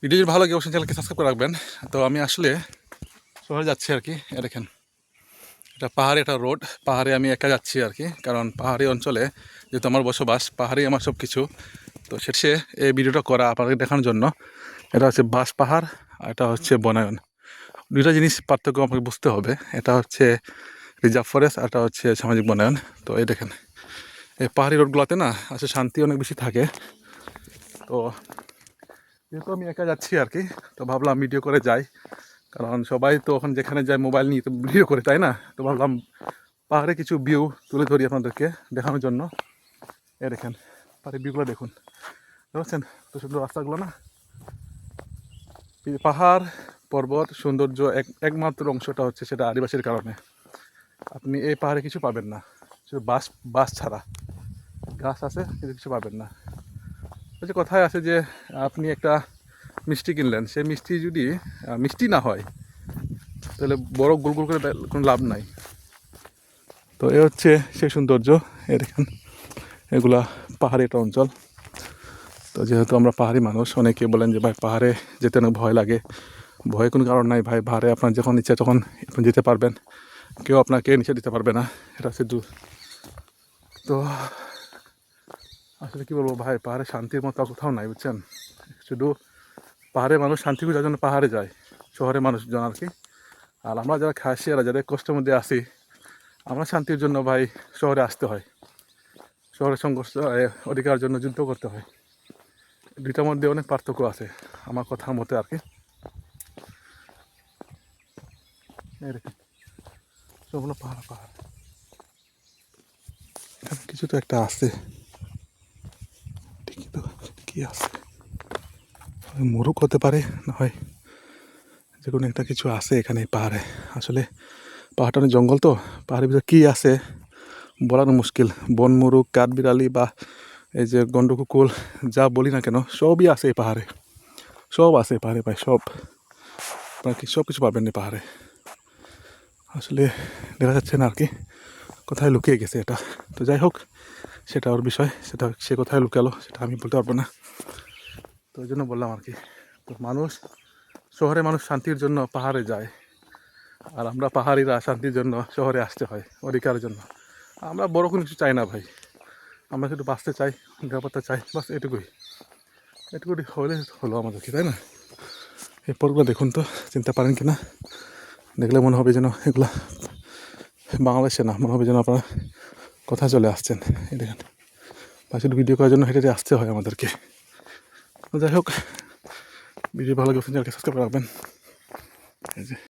Video যদি ভালো লাগে অবশ্যই চ্যানেলকে সাবস্ক্রাইব করে রাখবেন। তো আমি আসলে শহরে যাচ্ছি আর কি। দেখেন, এটা পাহাড়ে, একটা রোড। পাহাড়ে আমি একা যাচ্ছি আর কি, কারণ পাহাড়ি অঞ্চলে যেহেতু আমার বসবাস, পাহাড়েই আমার সব কিছু। তো শেষে এই ভিডিওটা করা আপনাদের দেখানোর জন্য। এটা হচ্ছে বাঁশ পাহাড়, আর এটা হচ্ছে বনায়ন। দুইটা জিনিস পার্থক্য আমাকে বুঝতে হবে। এটা হচ্ছে রিজার্ভ ফরেস্ট, আর এটা হচ্ছে সামাজিক বনায়ন। তো এই দেখেন, এই পাহাড়ি রোডগুলোতে না আসলে শান্তি অনেক বেশি থাকে। তো যেহেতু আমি একা যাচ্ছি আর কি, তো ভাবলাম ভিডিও করে যাই, কারণ সবাই তো এখন যেখানে যায় মোবাইল নিয়ে তো ভিডিও করে, তাই না? তো ভাবলাম পাহাড়ে কিছু ভিউ তুলে ধরি আপনাদেরকে দেখানোর জন্য। এ দেখেন, পাহাড়ের ভিউগুলো দেখুন, বুঝছেন তো সুন্দর রাস্তাগুলো না। পাহাড় পর্বত সৌন্দর্য একমাত্র অংশটা হচ্ছে সেটা আদিবাসীর কারণে। আপনি এই পাহাড়ে কিছু পাবেন না, শুধু বাস বাস ছাড়া। গাছ আছে কিন্তু কিছু পাবেন না। ওই যে কথায় আছে যে আপনি একটা মিষ্টি কিনলেন, সেই মিষ্টি যদি মিষ্টি না হয় তাহলে বড় গোল গোল করে কোনো লাভ নাই। তো এ হচ্ছে সেই সৌন্দর্য। এ দেখেন, এগুলা পাহাড়ি একটা অঞ্চল। তো যেহেতু আমরা পাহাড়ি মানুষ, অনেকে বলেন যে ভাই পাহাড়ে যেতে অনেক ভয় লাগে। ভয়ের কোনো কারণ নাই ভাই, পাহাড়ে আপনার যখন ইচ্ছা তখন আপনি যেতে পারবেন, কেউ আপনাকে নিষেধ দিতে পারবে না। এটা শুধু তো আসলে কী বলবো ভাই, পাহাড়ে শান্তির মতো কোথাও নাই, বুঝছেন? শুধু পাহাড়ে মানুষ শান্তি খোঁজার জন্য পাহাড়ে যায়, শহরের মানুষজন আর কি। আর আমরা যারা খাসিয়ারা, যাদের কষ্টের মধ্যে আসি, আমরা শান্তির জন্য ভাই শহরে আসতে হয়, শহরের সংঘর্ষ অধিকার জন্য যুদ্ধ করতে হয়। দুইটার মধ্যে অনেক পার্থক্য আছে আমার কথার মতে আর কি। এরকম সবগুলো পাহাড় পাহাড়, এখানে কিছু তো একটা আছে, ঠিকই তো। কি আছে, মোরগ হতে পারে, না হয় যে কোনো একটা কিছু আছে এখানে পাহাড়ে। আসলে পাহাড়টা অনেক জঙ্গল, তো পাহাড়ের ভিতরে কী আছে বলানো মুশকিল। বন মুরগ, কাঠবিড়ালি বা এই যে গন্ডকুকুল, যা বলি না কেন সবই আছে এই পাহাড়ে। সব আছে পাহাড়ে ভাই, সব। আপনার কি সব কিছু পাবেন না পাহাড়ে। আসলে দেখা যাচ্ছে না আর কি কোথায় লুকিয়ে গেছে এটা। তো যাই হোক, সেটা ওর বিষয়, সেটা সে কোথায় লুকালো সেটা আমি বলতে পারবো না। তো ওই জন্য বললাম আর কি। তো শহরে মানুষ শান্তির জন্য পাহাড়ে যায়, আর আমরা পাহাড়িরা শান্তির জন্য শহরে আসতে হয় অধিকারের জন্য। আমরা বড় কোনো কিছু চাই না ভাই, আমরা শুধু বাঁচতে চাই, নিরাপত্তা চাই, বাস এটুকুই। এটুকুই হলে হলো আমাদেরকে, তাই না? এই পর্বগুলো দেখুন তো, চিনতে পারেন কি না? দেখলে মনে হবে যেন এগুলা বাংলাদেশে না, মনে হবে যেন আপনারা কোথায় চলে আসছেন। এই দেখেন, বা শুধু ভিডিও করার জন্য হেঁটে আসতে হয় আমাদেরকে। যাই হোক, ভিডিও ভালো লাগলে চ্যানেলকে সাবস্ক্রাইব রাখবেন। এই যে